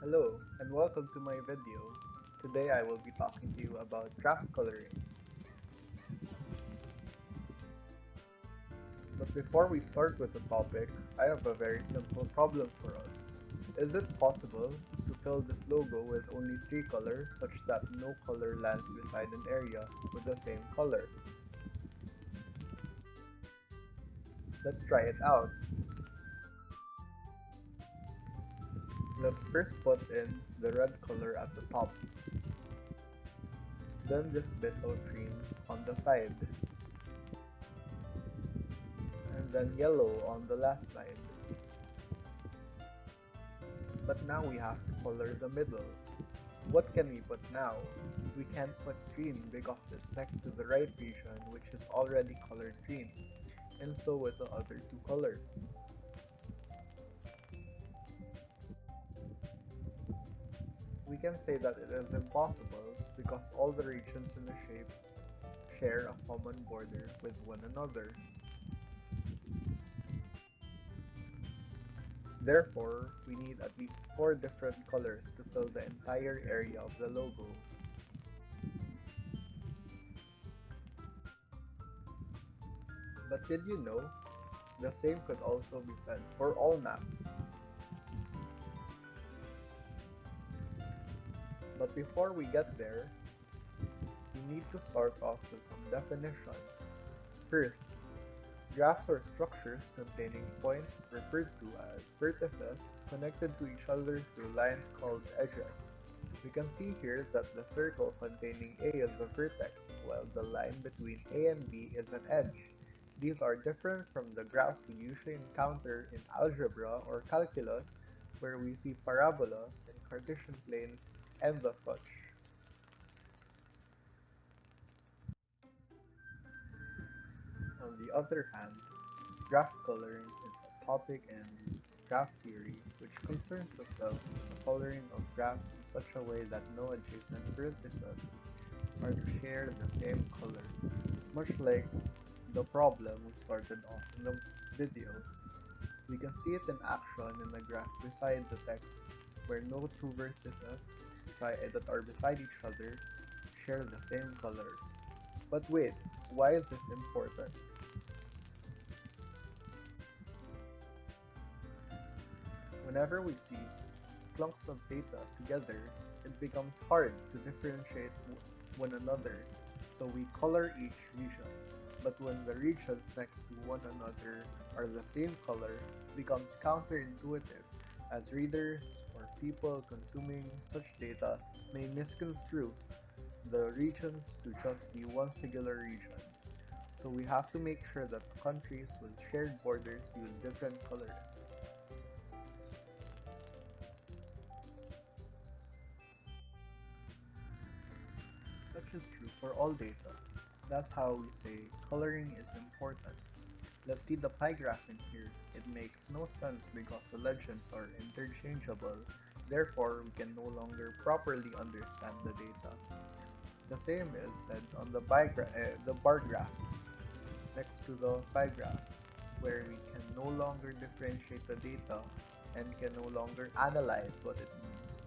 Hello and welcome to my video. Today I will be talking to you about graph coloring. But before we start with the topic, I have a very simple problem for us. Is it possible to fill this logo with only three colors such that no color lands beside an area with the same color? Let's try it out. Let's first put in the red color at the top, then this bit of green on the side, and then yellow on the last side. But now we have to color the middle. What can we put now? We can't put green because it's next to the right region which is already colored green, and so with the other two colors. We can say that it is impossible because all the regions in the shape share a common border with one another. Therefore, we need at least four different colors to fill the entire area of the logo. But did you know? The same could also be said for all maps. But before we get there, we need to start off with some definitions. First, graphs are structures containing points referred to as vertices connected to each other through lines called edges. We can see here that the circle containing A is a vertex, while the line between A and B is an edge. These are different from the graphs we usually encounter in algebra or calculus, where we see parabolas and Cartesian planes and the such. On the other hand, graph coloring is a topic in graph theory which concerns itself with the coloring of graphs in such a way that no adjacent vertices are to share the same color, much like the problem we started off in the video. We can see it in action in the graph beside the text where no two vertices that are beside each other share the same color. But wait, why is this important? Whenever we see clumps of data together, it becomes hard to differentiate one another, so we color each region. But when the regions next to one another are the same color, it becomes counterintuitive, as readers or people consuming such data may misconstrue the regions to just be one singular region. So we have to make sure that countries with shared borders use different colors. Such is true for all data. That's how we say coloring is important. Let's see the pie graph in here. It makes no sense because the legends are interchangeable. Therefore, we can no longer properly understand the data. The same is said on the bar graph next to the pie graph, where we can no longer differentiate the data and can no longer analyze what it means.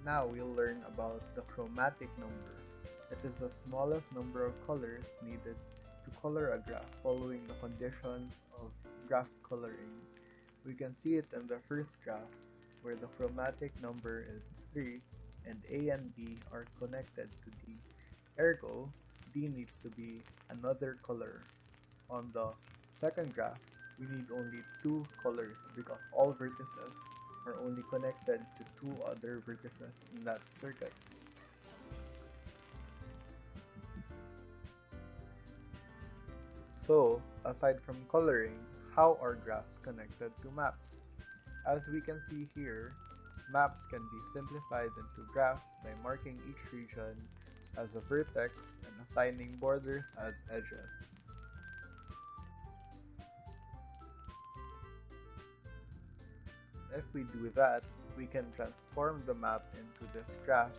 Now we'll learn about the chromatic number. It is the smallest number of colors needed to color a graph following the conditions of graph coloring. We can see it in the first graph where the chromatic number is 3 and A and B are connected to D. Ergo, D needs to be another color. On the second graph, we need only two colors because all vertices are only connected to two other vertices in that circuit. So, aside from coloring, how are graphs connected to maps? As we can see here, maps can be simplified into graphs by marking each region as a vertex and assigning borders as edges. If we do that, we can transform the map into this graph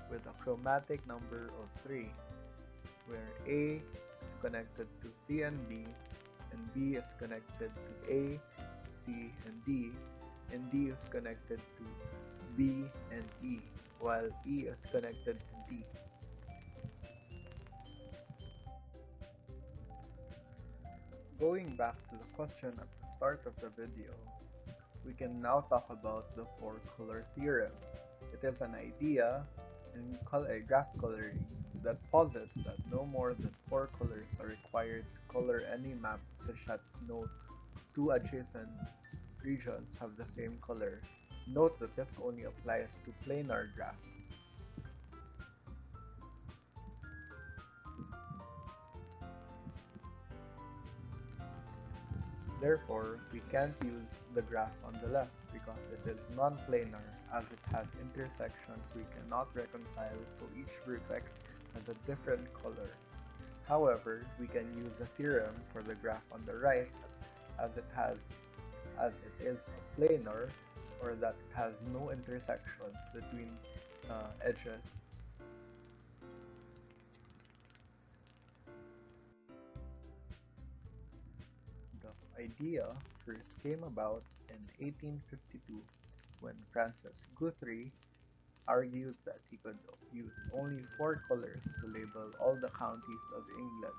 with a chromatic number of 3, where A is connected to C and D, and B is connected to A, C, and D, and D is connected to B and E, while E is connected to D. Going back to the question at the start of the video, we can now talk about the four-color theorem. It is an idea in graph coloring that posits that no more than four colors are required to color any map such that no two adjacent regions have the same color. Note that this only applies to planar graphs. Therefore, we can't use the graph on the left because it is non-planar as it has intersections we cannot reconcile, so each vertex has a different color. However, we can use a theorem for the graph on the right as it is a planar, or that it has no intersections between edges. The idea first came about in 1852 when Francis Guthrie argued that he could use only four colors to label all the counties of England.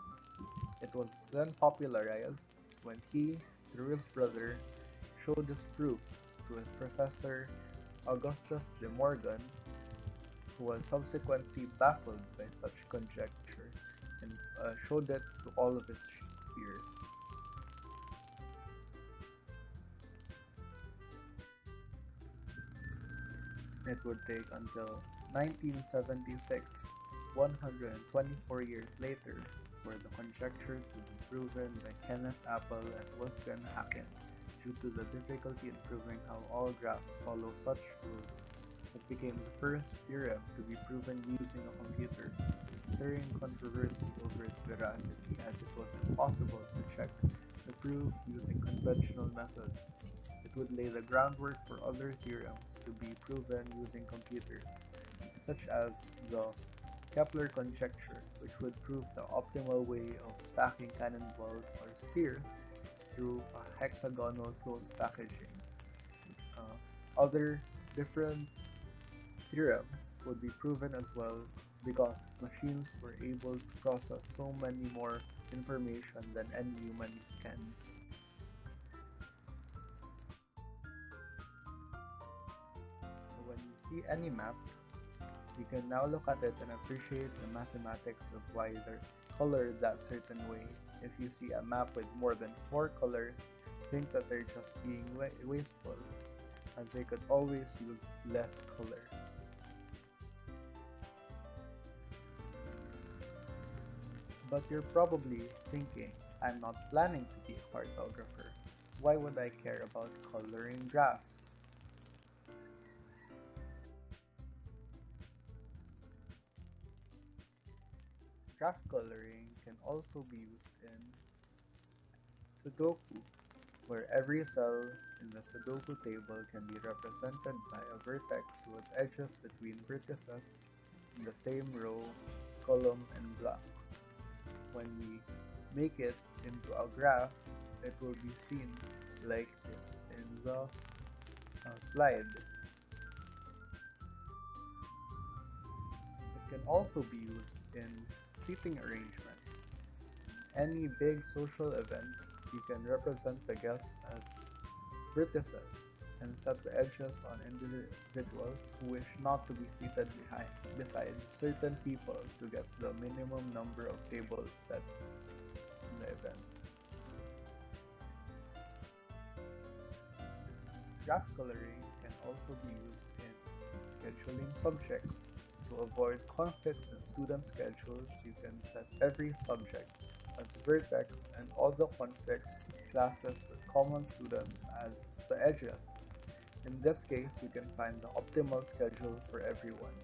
It was then popularized when he, through his brother, showed this proof to his professor Augustus de Morgan, who was subsequently baffled by such conjecture and showed it to all of his peers. It would take until 1976, 124 years later, for the conjecture to be proven by Kenneth Apple and Wolfgang Haken due to the difficulty in proving how all graphs follow such rules. It became the first theorem to be proven using a computer, stirring controversy over its veracity as it was impossible to check the proof using conventional methods. It would lay the groundwork for other theorems to be proven using computers, such as the Kepler conjecture, which would prove the optimal way of stacking cannonballs or spears through a hexagonal closed packaging. Other different theorems would be proven as well because machines were able to process so many more information than any human can. So when you see any map, you can now look at it and appreciate the mathematics of why they're colored that certain way. If you see a map with more than four colors, think that they're just being wasteful, as they could always use less colors. But you're probably thinking, I'm not planning to be a cartographer. Why would I care about coloring graphs? Graph coloring can also be used in Sudoku, where every cell in the Sudoku table can be represented by a vertex with edges between vertices in the same row, column, and block. When we make it into a graph, it will be seen like this in the slide. It can also be used in seating arrangements. In any big social event, you can represent the guests as vertices and set the edges on individuals who wish not to be seated beside certain people to get the minimum number of tables set in the event. Graph coloring can also be used in scheduling subjects. To avoid conflicts in student schedules, you can set every subject as vertex and all the conflicts classes with common students as the edges. In this case, you can find the optimal schedule for everyone.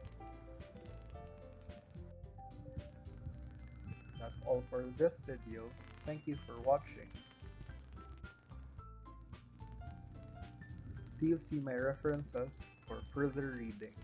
That's all for this video. Thank you for watching. Please see my references for further reading.